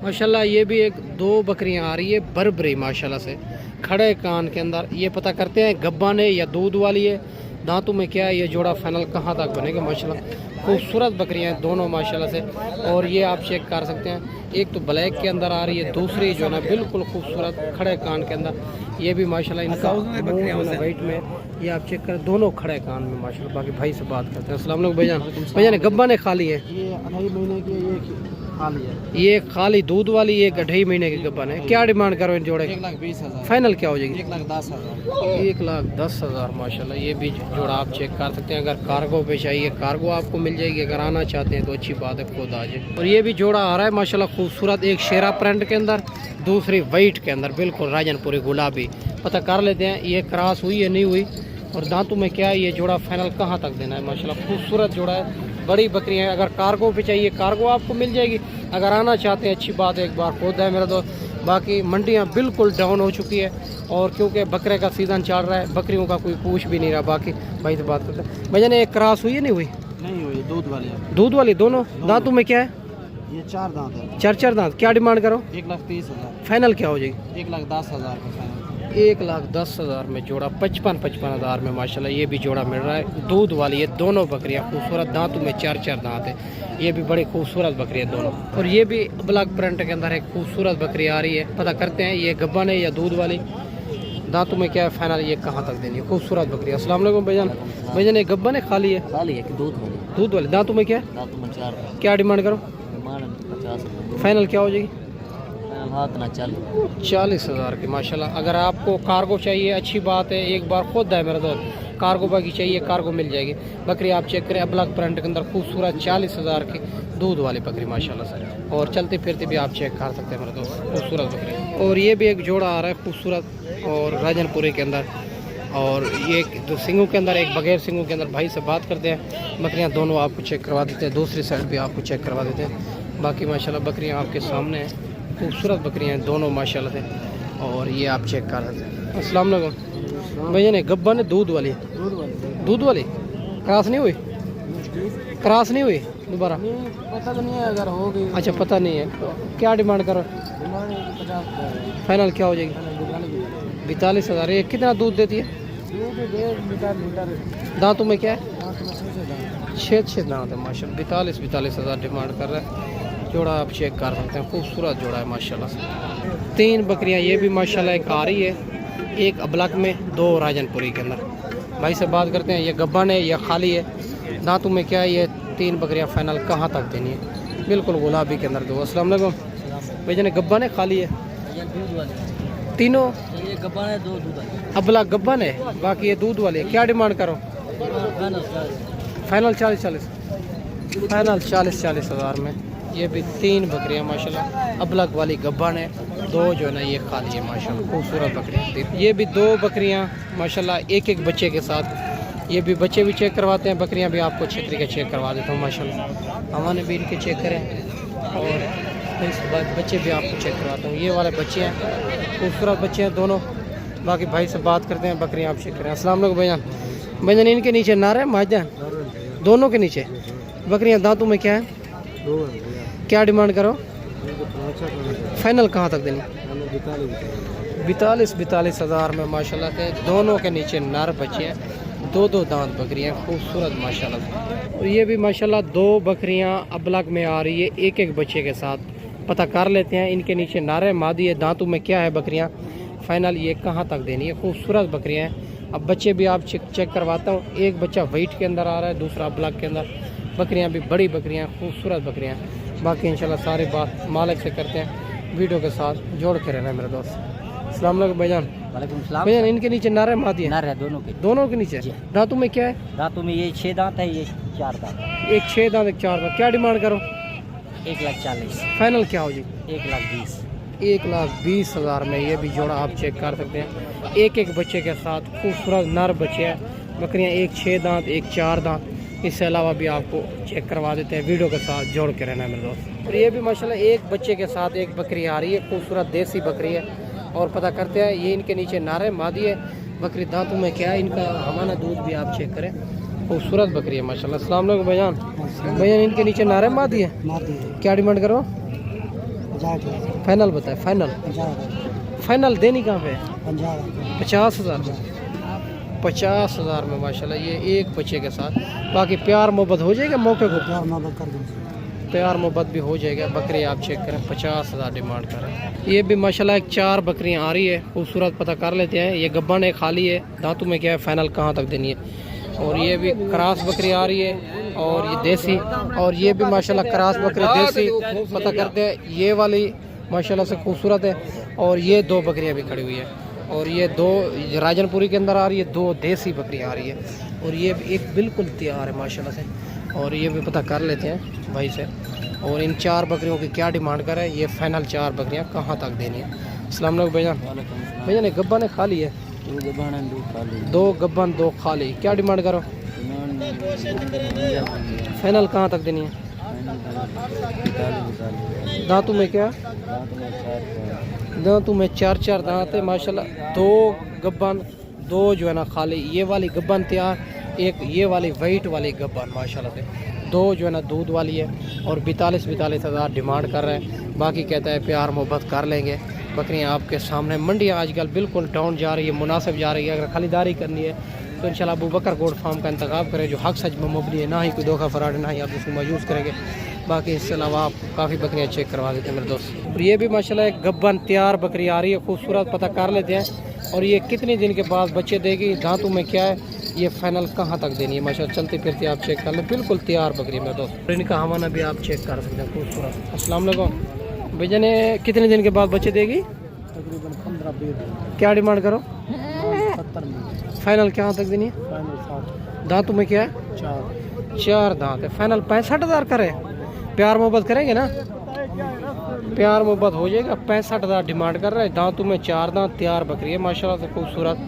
माशाल्लाह ये भी एक दो बकरियां आ रही है बरबरी माशाल्लाह से, खड़े कान के अंदर। ये पता करते हैं गब्बान है या दूध वाली है, दांतों में क्या है, ये जोड़ा फाइनल कहाँ तक बनेगा। माशाल्लाह खूबसूरत बकरियां हैं दोनों माशाल्लाह से। और ये आप चेक कर सकते हैं, एक तो ब्लैक के अंदर आ रही है, दूसरी जो है बिल्कुल खूबसूरत खड़े कान के अंदर। ये भी माशाल्लाह इनका वाइट में, ये आप चेक करें दोनों खड़े कान में माशाल्लाह। बाकी भाई से बात करते हैं। अस्सलाम वालेकुम भाईजान। भाईजान गब्बा ने खाली है, ये 2.5 महीने की, ये खाली दूध वाली, ये 2.5 महीने की गब्बन है। क्या डिमांड करो इन जोड़े? 1,20,000 फाइनल क्या हो जाएगी? 1,10,000 1,10,000 माशाल्लाह। ये भी जोड़ा आप चेक कर सकते हैं। अगर कार्गो पे चाहिए कार्गो आपको मिल जाएगी, अगर आना चाहते हैं तो अच्छी बात है, खुद आ जाए। और ये भी जोड़ा आ रहा है माशाल्लाह खूबसूरत, एक शेरा प्रिंट के अंदर, दूसरी वाइट के अंदर, बिल्कुल राजनपुरी गुलाबी। पता कर लेते हैं ये क्रॉस हुई है नहीं हुई, और दांतों में क्या है, ये जोड़ा फाइनल कहाँ तक देना है। माशाल्लाह खूबसूरत जोड़ा है, बड़ी बकरी है। अगर कार्गो पे चाहिए कार्गो आपको मिल जाएगी, अगर आना चाहते हैं अच्छी बात है, एक बार खुद है मेरा दोस्त। बाकी मंडियाँ बिल्कुल डाउन हो चुकी है, और क्योंकि बकरे का सीज़न चल रहा है, बकरियों का कोई पूछ भी नहीं रहा। बाकी भाई से बात करते हैं। भैया ने एक क्रॉस हुई है नहीं हुई? नहीं हुई, दूध वाली है। दूध वाली दोनों दांतों में क्या है? ये 4 दांत है। 4 दांत। क्या डिमांड करो? 1,30,000 फाइनल क्या हो जाएगी? 1,10,000 का फाइनल। 1,10,000 में जोड़ा, 55,000 में माशाल्लाह ये भी जोड़ा मिल रहा है। दूध वाली है दोनों बकरियां, खूबसूरत, दांतों में 4 दांत है। ये भी बड़ी खूबसूरत बकरी है दोनों। और ये भी ब्लैक प्रिंट के अंदर एक खूबसूरत बकरी आ रही है। पता करते हैं ये गब्बन है या दूध वाली, दांतों में क्या है फाइनल, ये कहाँ तक देनी है। खूबसूरत बकरी। अस्सलाम वालेकुम भाईजान। भाईजान ये गब्बन है खाली है? खाली है कि दूध वाली? दूध वाली। दांतों में क्या है? दांतों में 4। क्या डिमांड करो? डिमांड 50। फाइनल क्या हो जाएगी? हाथ ना चल 40,000 की माशाल्लाह। अगर आपको कार्गो चाहिए अच्छी बात है, एक बार खुद है मेरा दोस्त, कार्गो बाकी चाहिए कार्गो मिल जाएगी। बकरी आप चेक करें, ब्लैक प्रिंट के अंदर खूबसूरत 40,000 की दूध वाली बकरी माशाल्लाह सर। और चलते फिरते भी आप चेक कर सकते हैं मेरा दोस्त, खूबसूरत बकरी। और ये भी एक जोड़ा आ रहा है खूबसूरत और राजनपुरी के अंदर, और ये दो सिंगों के अंदर, एक बगैर सिंगों के अंदर। भाई से बात करते हैं, बकरियां दोनों आपको चेक करवा देते हैं, दूसरी साइड भी आपको चेक करवा देते हैं। बाकी माशाल्लाह बकरियां आपके सामने हैं, खूबसूरत बकरियां हैं दोनों माशाल्लाह से। और ये आप चेक कर सकते हैं। अस्सलाम वालेकुम भैया ने गब्बा ने दूध वाली, दूध वाली क्रॉस नहीं हुई? क्रॉस नहीं हुई दोबारा? पता तो नहीं है, अगर हो गई। अच्छा पता नहीं है। क्या डिमांड करो? 50। फाइनल क्या हो जाएगी? 42,000। ये कितना दूध देती है? दांतों में क्या है? 6 दांत है माशाल्लाह। 42,000 डिमांड कर रहा है। जोड़ा आप चेक कर सकते हैं, खूबसूरत जोड़ा है माशाल्लाह से। 3 बकरियां ये भी माशाल्लाह एक आ रही है, एक अबलक में, 2 राजनपुरी के अंदर। भाई से बात करते हैं, ये गब्बन है या खाली है? दांतों में क्या है? ये 3 बकरियां फाइनल कहाँ तक देनी है? बिल्कुल गुलाबी के अंदर दो। अस्सलाम वालेकुम भाई जान, गब्बन है खाली है? तीनों ये गब्बन है, 2 दूध है। अबलक गब्बन है, बाकी ये दूध वाले। क्या डिमांड करो? फाइनल 40 फाइनल 40,000 में। ये भी 3 बकरियां माशाल्लाह, अबलग वाली गब्बन है, 2 जो है ना ये खाली है माशाल्लाह, खूबसूरत बकरियां। ये भी 2 बकरियां माशाल्लाह, एक बच्चे के साथ। ये भी बच्चे भी चेक करवाते हैं, बकरियां भी आपको अच्छे तरीके चेक करवा देता हूँ माशाल्लाह। हमारे भी इनके चेक करें, और इसके बाद बच्चे भी आपको चेक करवाता हूँ। ये वाले बच्चे हैं, खूबसूरत बच्चे हैं दोनों। बाकी भाई से बात करते हैं, बकरियाँ आप चेक करें। अस्सलाम वालेकुम भैया। भैया इनके नीचे नारे माजन दोनों के नीचे बकरियां, दांतों में क्या है? क्या डिमांड करो? फाइनल कहाँ तक देनी? 42,000 में माशाल्लाह के दोनों के नीचे नर बच्चे हैं, 2 दांत बकरियां, खूबसूरत माशाल्लाह। और ये भी माशाल्लाह 2 बकरियां अबलग में आ रही है, एक बच्चे के साथ। पता कर लेते हैं, इनके नीचे नारे मादी है, दांतों में क्या है बकरियां, फाइनल ये कहाँ तक देनी है। खूबसूरत बकरियां हैं। अब बच्चे भी आप चेक करवाता हूँ। एक बच्चा वाइट के अंदर आ रहा है, दूसरा ब्लैक के अंदर। बकरियां भी बड़ी बकरियां, खूबसूरत बकरियां। बाकी इंशाल्लाह सारी बात मालिक से करते हैं, वीडियो के साथ जोड़ के रहना मेरे दोस्त। अस्सलाम वालेकुम भाईजान। वालेकुम सलाम। भैया इनके नीचे नारे मादी है? नारे दोनों के। दोनों के नीचे दांतों में क्या है? दांतों में ये 6 दांत है, ये 4 दांत। एक 6 दांत, एक 4 दांत। क्या डिमांड करो? 1,40,000। फाइनल क्या हो जाएगी? 1,20,000। 1,20,000 में ये भी जोड़ा आप चेक कर सकते हैं, एक बच्चे के साथ, खूबसूरत नर बच्चे हैं। बकरियां एक 6 दांत, एक 4 दांत। इससे अलावा भी आपको चेक करवा देते हैं, वीडियो के साथ जोड़ के रहना है मेरे दोस्त। और ये भी माशाल्लाह एक बच्चे के साथ एक बकरी आ रही है, खूबसूरत देसी बकरी है। और पता करते हैं, ये इनके नीचे नारे मादी है बकरी, दांतों में क्या है इनका, हमारा दूध भी आप चेक करें, खूबसूरत बकरी है माशाल्लाह। अस्सलाम वालेकुम भैया। भैया इनके नीचे नारे मादी है? क्या डिमांड करो? फाइनल बताए, फाइनल फाइनल देनी कहाँ पे? 50,000। 50,000 में माशाल्लाह ये एक बच्चे के साथ। बाकी प्यार मोहब्बत हो जाएगा मौके को? प्यार मोहब्बत भी हो जाएगा। बकरी आप चेक करें, 50,000 डिमांड कर रहे हैं। ये भी माशाल्लाह एक 4 बकरियां आ रही है, खूबसूरत। पता कर लेते हैं। ये गब्बन है, खाली है, दांतों में क्या है, फाइनल कहाँ तक देनी है। और ये भी क्रॉस बकरी आ रही है और ये देसी। और ये भी माशाल्लाह क्रॉस बकरी देसी। पता करते हैं, ये वाली माशाल्लाह से खूबसूरत है। और ये 2 बकरियां भी खड़ी हुई है। और ये 2 राजनपुरी के अंदर आ रही है, 2 देसी बकरियां आ रही है। और ये एक बिल्कुल तैयार है माशाल्लाह से। और ये भी पता कर लेते हैं भाई से। और इन 4 बकरियों की क्या डिमांड कर है, ये फाइनल 4 बकरियां कहाँ तक देनी है। अस्सलाम वालेकुम भैया। भैया ने गब्बन है, खाली है? 2 गब्बन 2 खाली। क्या डिमांड करो? फाइनल कहाँ तक देनी है? दांतों में क्या? दांतों में 4 दांत है माशाल्लाह। 2 गब्बन, 2 जो है ना खाली। ये वाली गब्बन तैयार, एक ये वाली वाइट वाली गब्बन माशाल्लाह से। 2 जो है ना दूध वाली है। और 42 हज़ार डिमांड कर रहे हैं। बाकी कहता है प्यार मोहब्बत कर लेंगे। बकरियां आपके सामने। मंडियां आजकल बिल्कुल डाउन जा रही है, मुनासिब जा रही है। अगर खरीदारी करनी है तो इंशाल्लाह अबू बकर गोट फार्म का इंतखाब करें, जो हक सच में मुबनी है, ना ही कोई धोखा फराड, ना ही आप उसको मायूस करेंगे। बाकी इसके अलावा आप काफ़ी बकरियां चेक करवा देते हैं मेरे दोस्त। और ये भी माशाल्लाह एक गब्बन तैयार बकरी आ रही है, खूबसूरत। पता कर लेते हैं। और ये कितने दिन के बाद बच्चे देगी, दांतों में क्या है, ये फाइनल कहाँ तक देनी है माशाल्लाह। चलती फिरती आप चेक कर लें, बिल्कुल तैयार बकरी मेरे दोस्त। इनका हवाना भी आप चेक कर सकते हैं, खूबसूरत। अस्सलाम वालेकुम भैया ने कितने दिन के बाद बच्चे देगी? तकरीबन 15-20। क्या डिमांड करो? 70 में। फाइनल क्या तक देनी है? फाइनल 60। दांतों में क्या है? 4 दांत है। फाइनल 65,000 करे। प्यार मोहब्बत करेंगे ना? प्यार मोहब्बत हो जाएगा। 65,000 डिमांड कर रहे हैं। दांतों में 4 दांत, तैयार बकरी है माशाल्लाह से, खूबसूरत।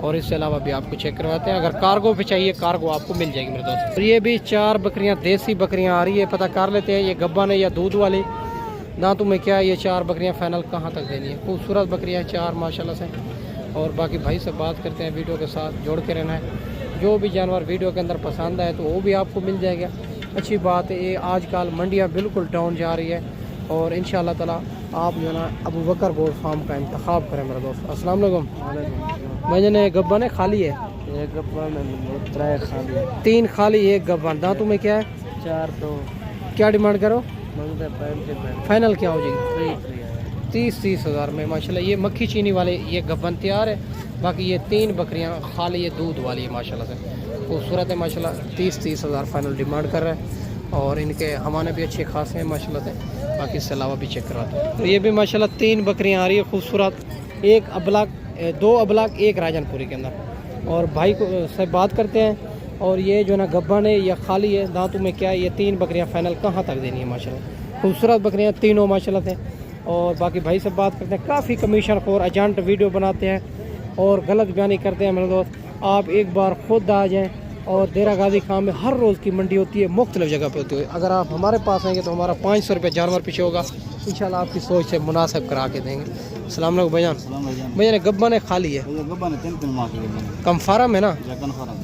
और इसके अलावा भी आपको चेक करवाते हैं। अगर कार्गो पे चाहिए, कार्गो आपको मिल जाएगी मेरे दोस्त। और ये भी 4 बकरियां देसी बकरियां आ रही है। पता कर लेते हैं, ये गब्बन है या दूध वाली। दांतों में क्या है, ये 4 बकरियां फाइनल कहाँ तक देनी है। खूबसूरत बकरियां 4 माशाल्लाह से। और बाकी भाई से बात करते हैं, वीडियो के साथ जोड़ के रहना है। जो भी जानवर वीडियो के अंदर पसंद आए तो वो भी आपको मिल जाएगा। अच्छी बात है, ये आजकल मंडियाँ बिल्कुल डाउन जा रही है। और इंशाल्लाह ताला आप जो है ना अबू बकर गोट फार्म का इंतखाब करें मेरे दोस्त। अस्सलाम वालेकुम। भैया ने गब्बन है, खाली है? 1 गब्बन 3 खाली। 3 खाली, 1 गब्बन। दांतों में क्या है? 4-2। क्या डिमांड करो? फाइनल फाइनल क्या हो जाएगी? 30 हज़ार में माशाल्लाह। ये मक्खी चीनी वाले ये गब्बन तैयार है। बाकी ये 3 बकरियां खाली, ये दूध वाली है माशाल्लाह से, खूबसूरत है माशाल्लाह। 30 हज़ार फाइनल डिमांड कर रहे हैं। और इनके हमारे भी अच्छे खासे हैं माशाल्लाह से। बाकी इसके अलावा भी चेक कराते हैं। तो ये भी माशाल्लाह 3 बकरियां आ रही है खूबसूरत। 1 अबलाक, 2 अबलाक, 1 राजनपुरी के अंदर। और भाई को से बात करते हैं। और ये जो ना गब्बन है या खाली है, दांतों में क्या है, ये 3 बकरियां फाइनल कहाँ तक देनी है माशाल्लाह। खूबसूरत बकरियां तीनों माशाल्लाह से। और बाकी भाई से बात करते हैं। काफ़ी कमीशन खोर एजेंट वीडियो बनाते हैं और गलत बयानी करते हैं मेरे दोस्त। आप एक बार खुद आ जाएं। और देरा गाजी खान में हर रोज़ की मंडी होती है, मुख्तलिफ जगह पे होती है। अगर आप हमारे पास आएंगे तो हमारा 500 रुपये जानवर पीछे होगा। इंशाल्लाह आपकी सोच से मुनासिब करा के देंगे। अस्सलाम वालेकुम भैया। भैया ने गब्बन है, खाली है? कम फार्म है ना?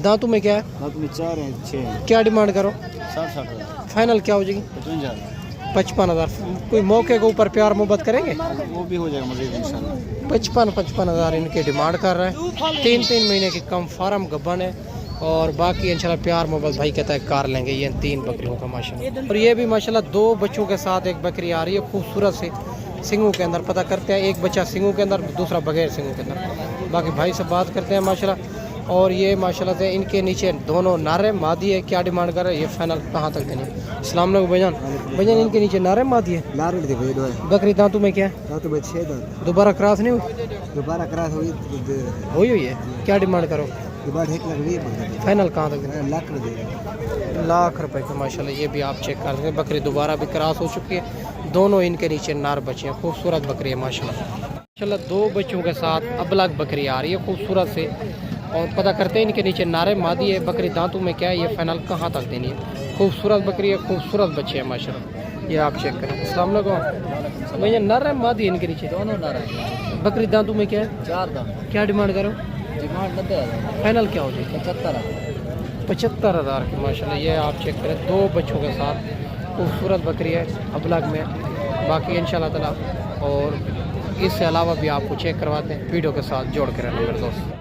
दांतों में क्या है? 4 हैं 6 हैं। क्या डिमांड करो? 60-60। फाइनल क्या हो जाएगी? 55,000। कोई मौके के ऊपर प्यार मोहब्बत करेंगे? वो भी हो जाएगा मजीद इंशाल्लाह। 55,000 इनके डिमांड कर रहे हैं। 3 महीने की कम फार्म गब्बन है। और बाकी इंशाल्लाह प्यार मोहब्बत भाई कहता है कार लेंगे ये 3 बकरियों का माशाल्लाह। और ये भी माशाल्लाह 2 बच्चों के साथ एक बकरी आ रही है खूबसूरत से, सिंगों के अंदर। पता करते हैं, एक बच्चा सिंगों के अंदर, दूसरा बगैर सिंगों के अंदर। बाकी भाई से बात करते हैं माशाल्लाह। और ये माशाल्लाह से इनके नीचे दोनों नारे मादी है। क्या डिमांड कर रहे हैं, ये फाइनल कहाँ तक देनी है? अस्सलाम वालेकुम भैया। भैया इनके नीचे नारे मादी है। बकरी दांतों में क्या है? दोबारा क्रॉस नहीं हुई? दोबारा क्रॉस हुई है। क्या डिमांड करो? फाइनल कहाँ तक देना? लाख रुपए के माशाल्लाह। ये भी आप चेक कर सकते हैं। बकरी दोबारा भी क्रॉस हो चुकी है। दोनों इनके नीचे नार बच्चे हैं। खूबसूरत बकरी है माशाल्लाह। 2 बच्चों के साथ अबलग बकरी आ रही है खूबसूरत से। और पता करते हैं इनके नीचे नारे मादी है। बकरी दांतों में क्या है, ये फाइनल कहाँ तक देनी है? खूबसूरत बकरी है, खूबसूरत बच्चे हैं माशाल्लाह। ये आप चेक करें। अस्सलाम वालेकुम भैया। नारे मादी है इनके नीचे, दोनों नारा। बकरी दांतों में क्या है? 4 दांत। क्या डिमांड करो? डिमांड 90,000। फाइनल क्या हो जाएगी? 75,000। 75,000 की माशाल्लाह। ये आप चेक करें। 2 बच्चों के साथ खूबसूरत बकरी है अबलग में। बाकी इंशाल्लाह ताला और इससे अलावा भी आपको चेक करवाते हैं, वीडियो के साथ जोड़ के रहना मेरे दोस्त।